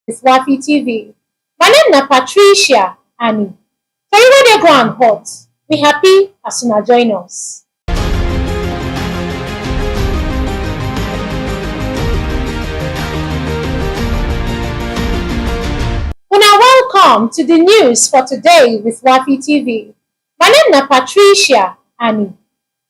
With Waffi TV. My name is Patricia Annie. So you dey go and hot. We happy as una join us. Una welcome to the news for today with Waffi TV. My name is Patricia Annie.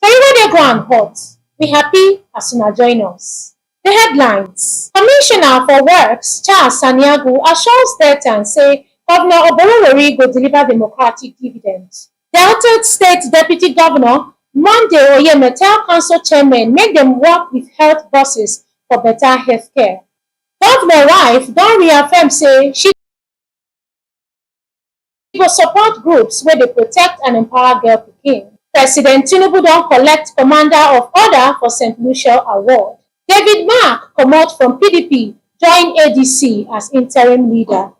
So you dey go and hot. We happy as una join us. The headlines. Commissioner for Works, Charles Saniago, assures Deltans say Governor Oborowori go deliver democratic dividends. Delta State Deputy Governor Monday Oyeme tell council chairmen make dem work with health bosses for better health care. Governor wife don reaffirm say she go support groups wey dey protect and empower girl pikin. President Tinubu don collect Commander of Order for St. Lucia Award. David Mark comot from PDP join ADC as interim leader.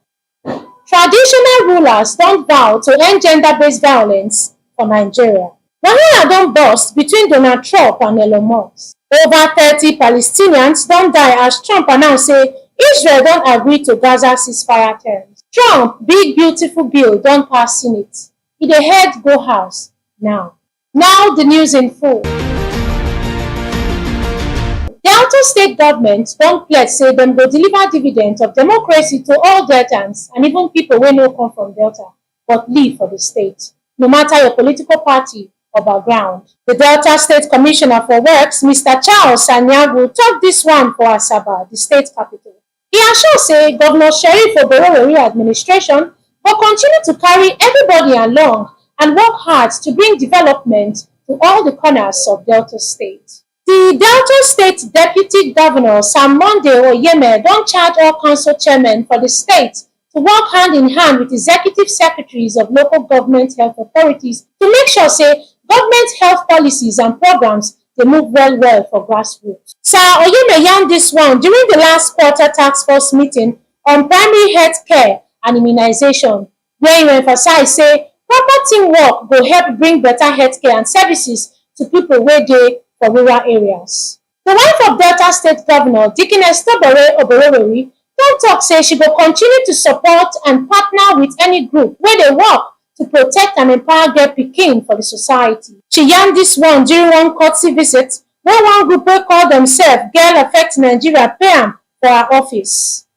Traditional rulers don vow to end gender-based violence for Nigeria. Wahala don burst between Donald Trump and Elon Musk. Over 30 Palestinians don die as Trump announce say Israel don agree to Gaza ceasefire terms. Trump big beautiful bill don pass Senate. E dey head go house now. Now the news in full. Delta State government don pledge say dem go deliver dividends of democracy to all Deltans and even pipo wey no come from Delta but live for di state, no matter your political party or background. Di Delta State Commissioner for Works, Mr. Charles Saniago, tok dis one for Asaba, di state capital. E assure say Governor Sheriff Oborowori administration go continue to carry everybody along and work hard to bring development to all the corners of Delta State. The Delta State Deputy Governor Sam Monday Oyeme don charge all council chairmen for the state to work hand in hand with executive secretaries of local government health authorities to make sure say government health policies and programs dey move well for grassroots. Sir Oyeme yarn dis one during the last quarter task force meeting on primary health care and immunization, where e emphasize say proper teamwork go help bring better health care and services to pipo wey dey for rural areas. The wife of Delta State Governor Dickiness Oborowori don tok say she go continue to support and partner with any group wey dey work to protect and empower girl pikin for the society. She yarn dis one during one courtesy visit wey one group wey call themselves Girl Affect Nigeria pay am for her office.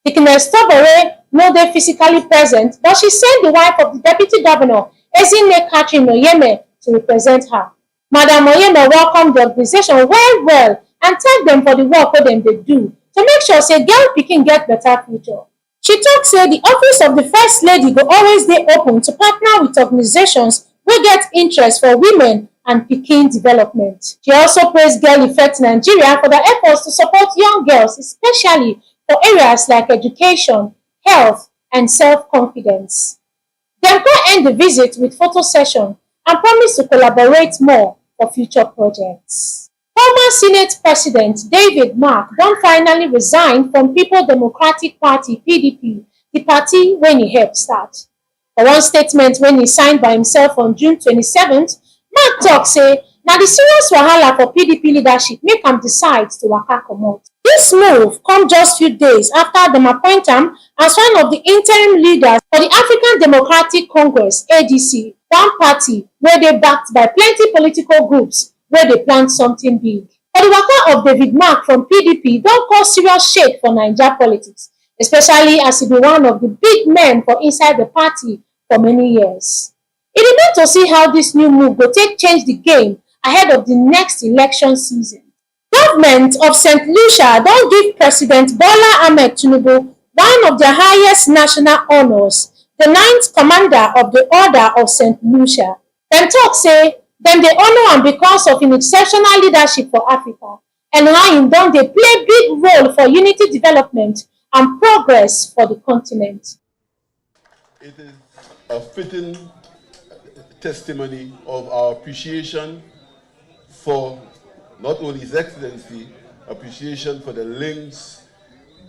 Dickiness Oborowori no dey physically present, but she send the wife of the Deputy Governor, Ezinne Catherine Oyeme, to represent her. Madam Oyeme welcome the organization well and thank dem for the work wey dem dey do to make sure say girl pikin get better future. She tok say the office of the First Lady go always dey open to partner with organizations wey get interest for women and pikin development. She also praise Girl Affect Nigeria for their efforts to support young girls, especially for areas like education, health, and self-confidence. Dem go end the visit with photo session and promise to collaborate more for future projects. Former Senate President David Mark don finally resign from People Democratic Party (PDP), the party wey e help start. For one statement wey e sign by himself on June 27th, Mark tok say na di serious wahala for PDP leadership make am decide to waka comot. Dis move come just few days after dem appoint am as one of the interim leaders for the African Democratic Congress (ADC), one party wey dey backed by plenty political groups wey dey plan something big. But the waka of David Mark from PDP don cause serious shake for Naija politics, especially as e be one of the big men for inside the party for many years. E remain to see how dis new move go take change the game ahead of the next election season. Government of St. Lucia don give President Bola Ahmed Tinubu one of their highest national honours, the 9th Commander of the Order of St. Lucia. Dem tok say dem dey honour am because of im exceptional leadership for Africa and how im don dey play big role for unity development and progress for the continent. It is a fitting testimony of our appreciation for not only His Excellency, appreciation for the links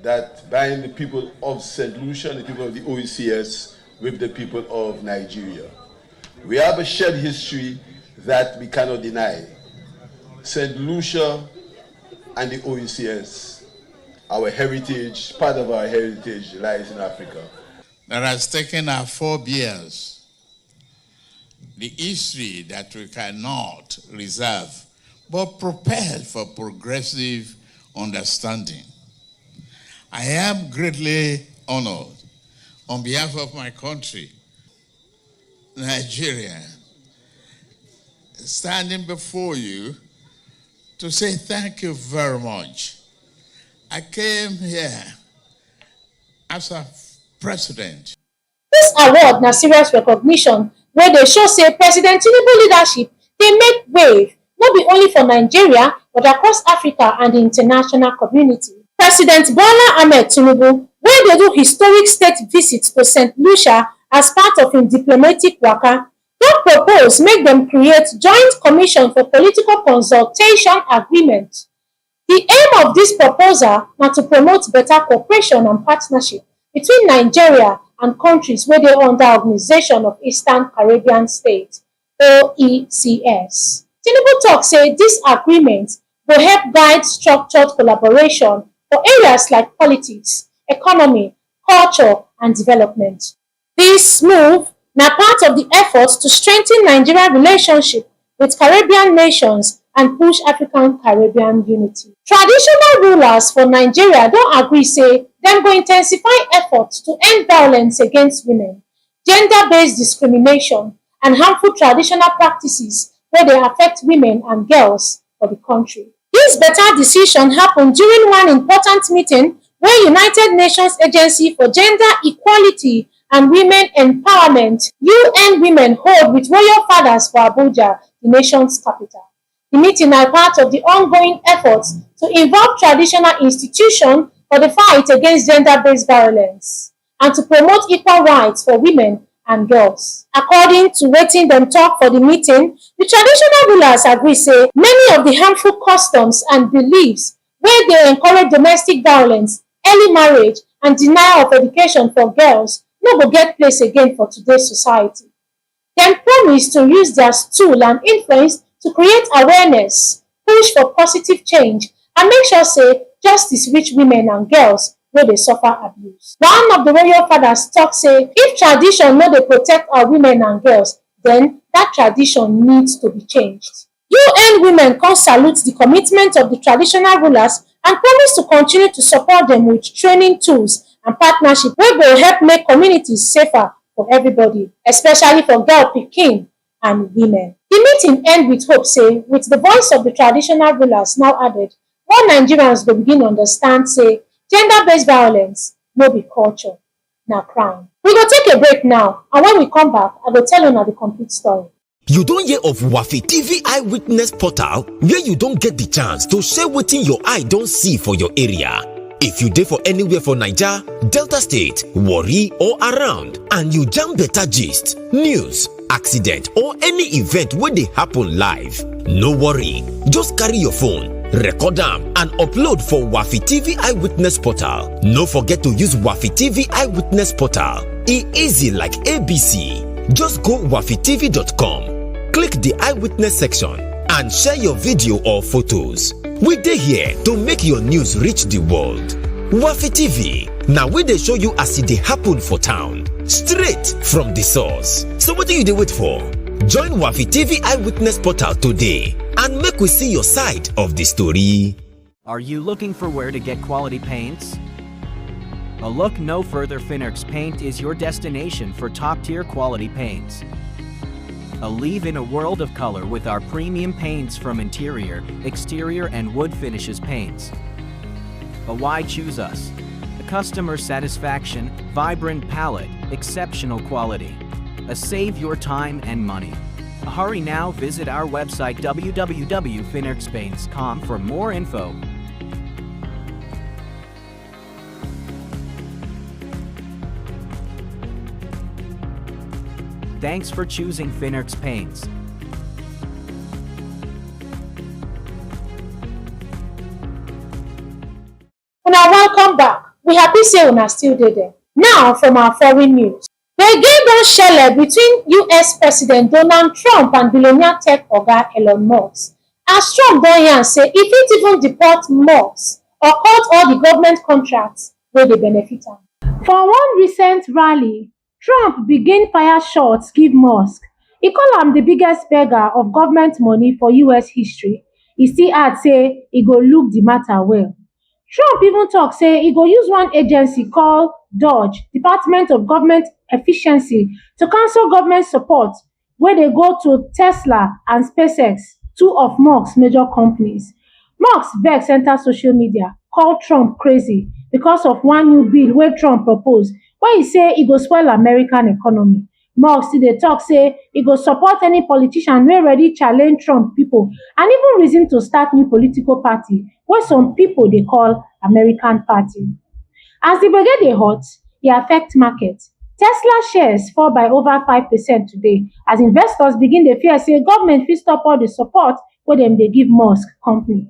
that bind the people of St. Lucia and the people of the OECS with the people of Nigeria. We have a shared history that we cannot deny. St. Lucia and the OECS our heritage, part of our heritage lies in Africa. That has taken our forebears the history that we cannot reserve, but propel for progressive understanding. I am greatly honored on behalf of my country, Nigeria, standing before you to say thank you very much. I came here as a president. Dis award na serious recognition wey dey show say President Tinubu leadership dey make wave no be only for Nigeria but across Africa and di international community. President Bola Ahmed Tinubu wey dey do historic state visit to St. Lucia as part of im diplomatic waka don propose make dem create joint commission for political consultation agreement. Di aim of dis proposal na to promote beta cooperation and partnership between Nigeria and countries wey dey under Organisation of Eastern Caribbean States (OECS). Tinubu tok say dis agreement go help guide structured collaboration for areas like politics, economy, culture and development. Dis move na part of di effort to strengthen Nigeria relationship with Caribbean nations and push African-Caribbean unity. Traditional rulers for Nigeria don agree say dem go in ten sify efforts to end violence against women, gender-based discrimination and harmful traditional practices wey dey affect women and girls for di country. Dis beta decision happen during one important meeting wey United Nations Agency for Gender Equality and Women Empowerment UN Women hold with royal fathers for Abuja, di nation's capital. Di meeting na part of di ongoing efforts to involve traditional institutions for the fight against gender-based violence and to promote equal rights for women and girls. According to wetin dem tok for di meeting, di traditional rulers agree say many of di harmful customs and beliefs wey dey encourage domestic violence, early marriage and denial of education for girls no go get place again for today's society. Dem promise to use dia stool and influence to create awareness, push for positive change and make sure say justice reach women and girls wey dey suffer abuse. One of di royal fathers tok say if tradition no dey protect our women and girls, den dat tradition needs to be changed. UN Women come salute di commitment of di traditional rulers and promise to continue to support dem with training tools and partnership wey go help make communities safer for everybody, especially for girl pikin and women. Di meeting end with hope say with di voice of di traditional rulers now added, more Nigerians go begin understand say gender-based violence no be culture, na crime. We go take a break now and when we come back, I go tell una the complete story. You don hear of Waffi TV Eyewitness Portal where you don get the chance to share wetin your eye don see for your area. If you dey for anywhere for Naija, Delta State, Warri or around and you jam better gist, news, accident or any event wey dey happen live, no worry, just carry your phone, record am and upload for Waffi TV Eyewitness Portal. No forget to use Waffi TV Eyewitness Portal. E easy like ABC. Just go waffitv.com, click the eyewitness section and share your video or photos. We dey here to make your news reach the world. Waffi TV, now we dey show you as e dey happen for town, straight from the source. So what do you dey wait for? Join Waffi TV Eyewitness Portal today and make we see your side of the story. Are you looking for where to get quality paints? A look no further. Finnerx Paint is your destination for top-tier quality paints. A leave in a world of color with our premium paints from interior, exterior, and wood finishes paints. But why choose us? The customer satisfaction, vibrant palette, exceptional quality. A save your time and money. Hurry now, visit our website www.finnerxpaints.com for more info. Thanks for choosing Finnerx Paints. Una welcome back. We happy say una still dey there. Now from our foreign news. Gbege don shele between US President Donald Trump and billionaire tech oga Elon Musk as Trump don yarn say e fit even deport Musk or cut all the government contracts wey dey benefit am. For one recent rally, Trump begin fire shots give Musk. E call am the biggest beggar of government money for US history. E still add say e go look the matter well. Trump even tok say e go use one agency called DOGE, Department of Government Efficiency, to cancel government support wey dey go to Tesla and SpaceX, two of Musk's major companies. Musk vex enta social media, call Trump crazy because of one new bill wey Trump propose, wey e say e go spoil American economy. Musk still dey tok say e go support any politician wey ready challenge Trump pipo and even reason to start new political party wey some pipo dey call American Party. As di gbege dey hot, e affect market. Tesla shares fall by over 5% today as investors begin dey fear say government fit stop all di support wey dem dey give Musk company.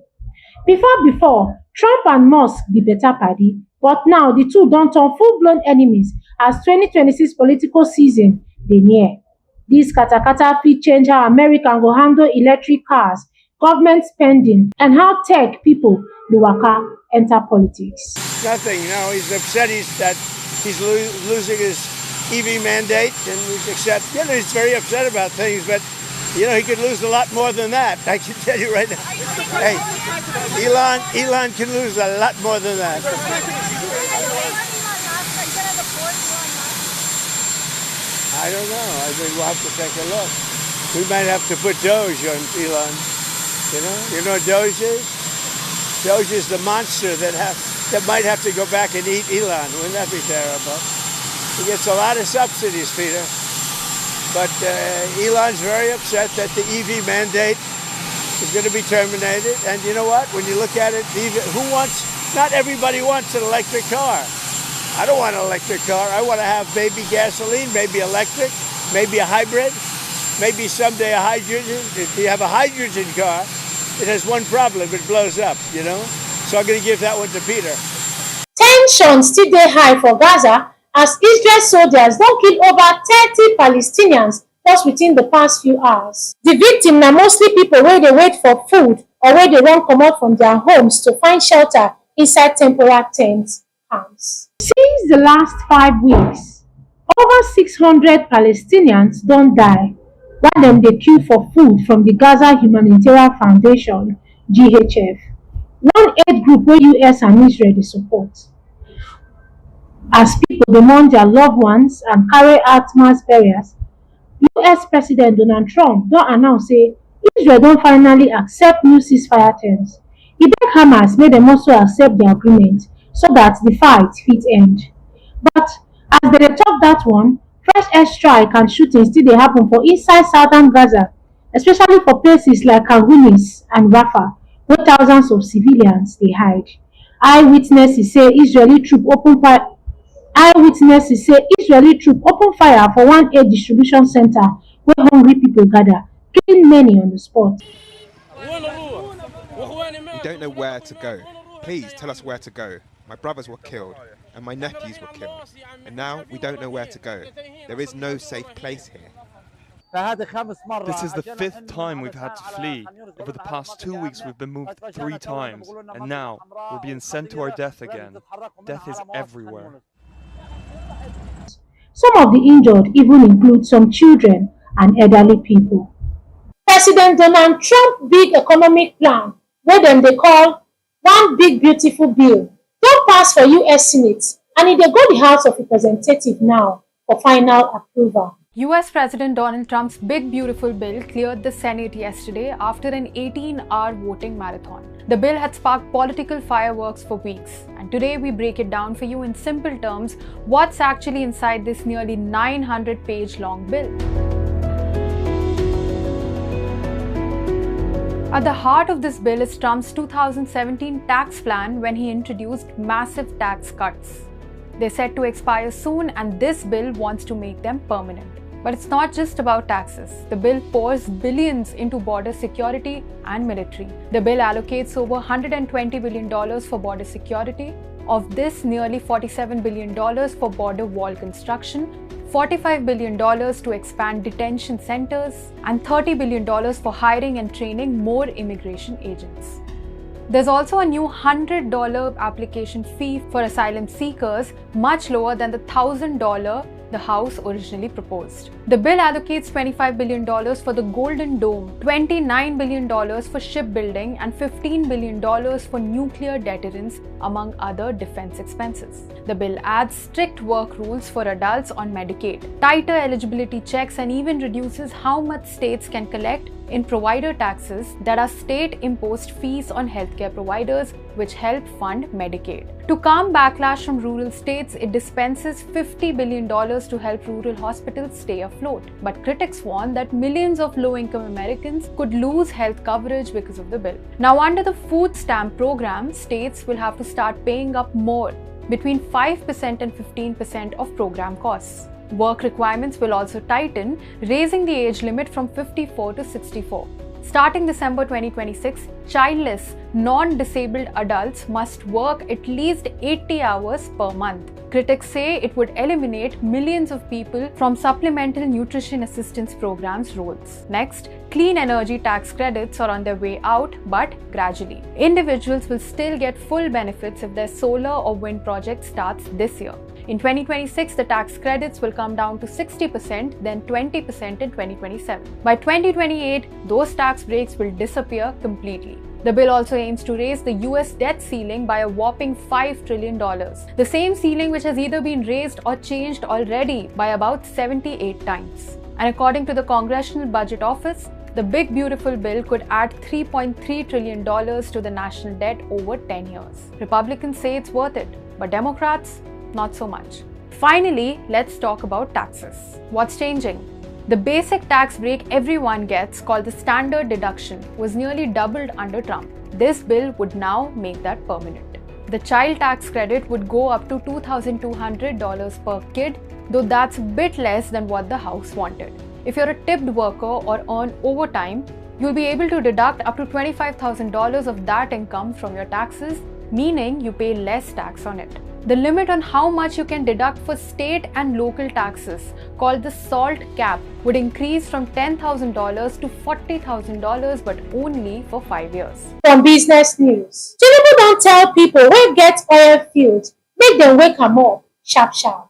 Before, Trump and Musk be beta padi, but now di two don turn full-blown enemies as 2026 political season dey near. Dis katakata fit change how America go handle electric cars, government spending, and how tech pipo dey waka enter politics. Nothing, he's upset that he's losing his EV mandate, and he's very upset about things, but he could lose a lot more than that. I can tell you right now. Hey, Elon can lose a lot more than that. I don't know. I think we'll have to take a look. We might have to put Doge on Elon. You know what Doge is? Doge is the monster that might have to go back and eat Elon. Wouldn't that be terrible? He gets a lot of subsidies, Peter. But Elon's very upset that the EV mandate is going to be terminated. And you know what? When you look at it, not everybody wants an electric car. I don't want an electric car. I want to have maybe gasoline, maybe electric, maybe a hybrid, maybe someday a hydrogen. If you have a hydrogen car, it has one problem, it blows up, So I'm going to give that one to Peter. Tension still dey high for Gaza as Israel soldiers don kill over 30 Palestinians just within the past few hours. Di victim na mostly pipo wey dey wait for food or wey dey run comot from dia homes to find shelter inside temporary tent camps. Since the last 5 weeks, over 600 Palestinians don die while dem dey queue for food from the Gaza Humanitarian Foundation (GHF), one aid group wey US and Israel dey support. As pipo dey mourn dia loved ones and carry out mass burials, US President Donald Trump don announce say Israel don finally accept new ceasefire terms. E beg Hamas make dem also accept di agreement so dat di fight fit end. But as dem dey tok dat one, fresh airstrike and shooting still dey happen for inside southern Gaza, especially for places like Khan Younis and Rafah, where thousands of civilians dey hide. Eyewitnesses say Israeli troops open fire for one aid distribution center where hungry people gather, killing many on the spot. We don't know where to go. Please tell us where to go. My brothers were killed and my nephews were killed. And now we don't know where to go. There is no safe place here. This is the 5th time we've had to flee. Over the past 2 weeks we've been moved 3 times, and now we're being sent to our death again. Death is everywhere. Some of the injured even include some children and elderly people. President Donald Trump's big economic plan, wey dem dey call One Big Beautiful Bill, don pass for US Senate and e dey go the House of Representatives now for final approval. US President Donald Trump's Big Beautiful Bill cleared the Senate yesterday after an 18-hour voting marathon. The bill had sparked political fireworks for weeks, and today we break it down for you in simple terms what's actually inside this nearly 900-page long bill. At the heart of this bill is Trump's 2017 tax plan when he introduced massive tax cuts. They're set to expire soon, and this bill wants to make them permanent. But it's not just about taxes. The bill pours billions into border security and military. The bill allocates over $120 billion for border security. Of this, nearly $47 billion for border wall construction, $45 billion to expand detention centers, and $30 billion for hiring and training more immigration agents. There's also a new $100 application fee for asylum seekers, much lower than the $1,000 the House originally proposed. The bill allocates $25 billion for the Golden Dome, $29 billion for shipbuilding, and $15 billion for nuclear deterrence, among other defense expenses. The bill adds strict work rules for adults on Medicaid, tighter eligibility checks, and even reduces how much states can collect in provider taxes that are state-imposed fees on healthcare providers, which help fund Medicaid. To calm backlash from rural states, it dispenses $50 billion to help rural hospitals stay afloat. But critics warn that millions of low-income Americans could lose health coverage because of the bill. Now, under the food stamp program, states will have to start paying up more, between 5% and 15% of program costs. Work requirements will also tighten, raising the age limit from 54 to 64. Starting December 2026, childless, non-disabled adults must work at least 80 hours per month. Critics say it would eliminate millions of people from supplemental nutrition assistance programs roles. Next, clean energy tax credits are on their way out, but gradually. Individuals will still get full benefits if their solar or wind project starts this year. In 2026, the tax credits will come down to 60%, then 20% in 2027. By 2028, those tax breaks will disappear completely. The bill also aims to raise the US debt ceiling by a whopping $5 trillion, the same ceiling which has either been raised or changed already by about 78 times. And according to the Congressional Budget Office, the big beautiful bill could add $3.3 trillion to the national debt over 10 years. Republicans say it's worth it, but Democrats, not so much. Finally, let's talk about taxes. What's changing? The basic tax break everyone gets, called the standard deduction, was nearly doubled under Trump. This bill would now make that permanent. The child tax credit would go up to $2,200 per kid, though that's a bit less than what the House wanted. If you're a tipped worker or earn overtime, you'll be able to deduct up to $25,000 of that income from your taxes, meaning you pay less tax on it. The limit on how much you can deduct for state and local taxes, called the SALT cap, would increase from $10,000 to $40,000, but only for 5 years. From business news, Tinubu don't tell people where get oil fields, make them wake them up sharp sharp.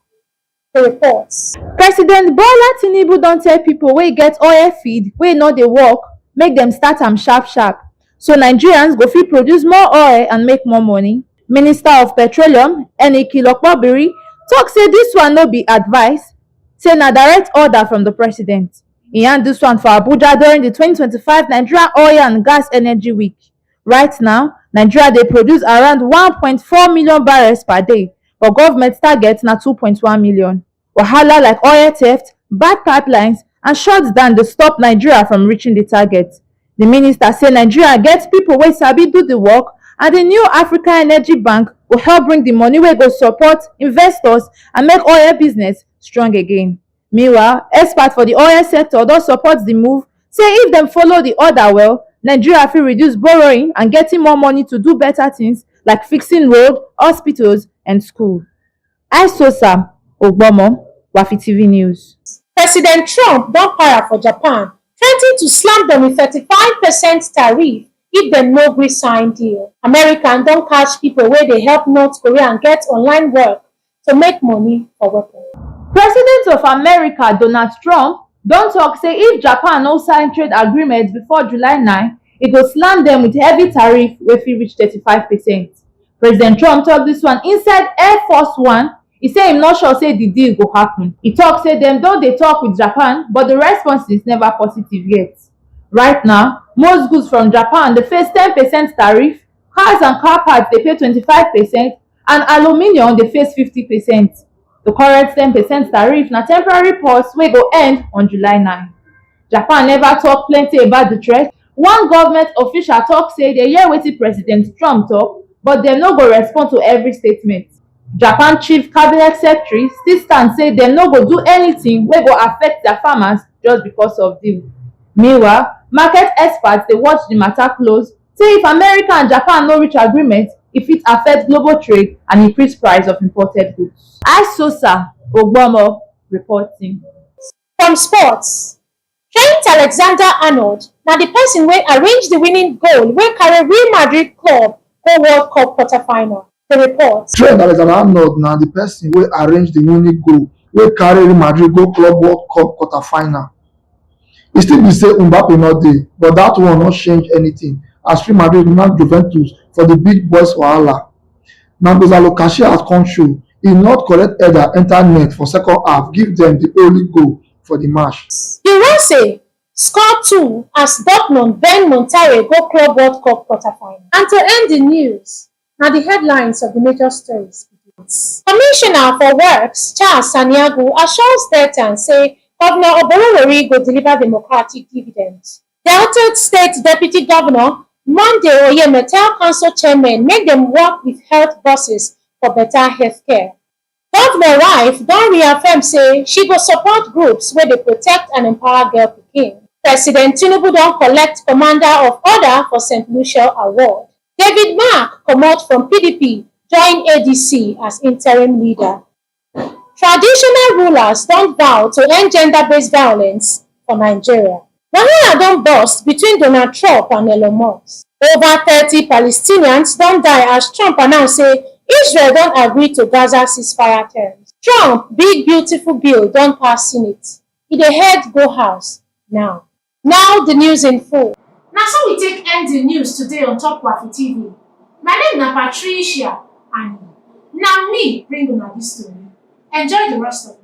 The reports. President Bola Tinubu don tell pipo wey get oil feed wey no dey work make dem start am sharp sharp so Nigerians go fit produce more oil and make more money. Minister of Petroleum Eniki Lokpobiri tok say dis one no be advice, say na direct order from the president. E yarn dis one for Abuja during the 2025 Nigeria Oil and Gas Energy Week. Right now, Nigeria dey produce around 1.4 million barrels per day, but government target na 2.1 million. Wahala like oil theft, bad pipelines, and shutdown dey stop Nigeria from reaching the target. The minister say Nigeria get pipo wey sabi do the work, and the new Africa Energy Bank will help bring the money wey go support investors and make oil business strong again. Meanwhile, experts for the oil sector don support the move, say if dem follow the order well, Nigeria fit reduce borrowing and getting more money to do better things like fixing road, hospitals, and school. Isosa Ogbomo, Waffi TV News. President Trump don para for Japan, threatening to slam them with 35% tariff if dem no gree sign deal. American don catch pipo wey dey help North Korea get online work to make money for weapons. President of America Donald Trump don tok say if Japan no sign trade agreement before July 9, e go slam dem with heavy tariff wey fit reach 35%. President Trump tok dis one inside Air Force One. E say im not sure say the deal go happen. E tok say dem don dey talk with Japan, but the response is never positive yet. Right now, most goods from Japan dey face 10% tariff, cars and car parts dey pay 25%, and aluminium dey face 50%. The current 10% tariff na temporary pause wey go end on July 9. Japan never talk plenty about the threat. One government official talk say they hear wetin President Trump talk, but dem no go respond to every statement. Japan Chief Cabinet Secretary still stand say dem no go do anything wey go affect their farmers just because of deal. Meanwhile, market experts dey watch the matter close, say if America and Japan no reach agreement, e fit affect global trade and increase price of imported goods. Isosa Ogbomo reporting. From sports, Trent Alexander-Arnold na the person wey arrange the winning goal wey carry Real Madrid club go World Cup quarter-final. The report. Trent Alexander-Arnold na the person wey arrange the winning goal wey carry Real Madrid go Club World Cup quarter-final. E still be say Mbappe no dey, but dat one no change anything as Real Madrid knack Juventus for the big boys wahala. Na Gonzalo Casillas come show e not correct header enter net for second half give dem the only goal for the match. Urese score 2 as Dortmund bend Monterrey go Club World Cup quarter-final. And to end the news, na the headlines of the major stories. Commissioner for Works Charles Saniago assures Deltans say Governor Oborowori go deliver democratic dividends. Delta State Deputy Governor Monday Oyeme tell council chairmen make dem work with health bosses for better healthcare. Governor wife don reaffirm say she go support groups wey dey protect and empower girl pikin. President Tinubu don collect Commander of Order for St. Lucia Award. David Mark comot from PDP join ADC as interim leader. Traditional rulers don vow to end gender-based violence for Nigeria. Wahala don burst between Donald Trump and Elon Musk. Over 30 Palestinians don die as Trump announce say Israel don agree to Gaza ceasefire terms. Trump big beautiful bill don pass Senate. E dey head go house now. Now the news in full. Na so we take end the news today on top Waffi TV. My name na Patricia and na me bring una this story. Enjoy the rest of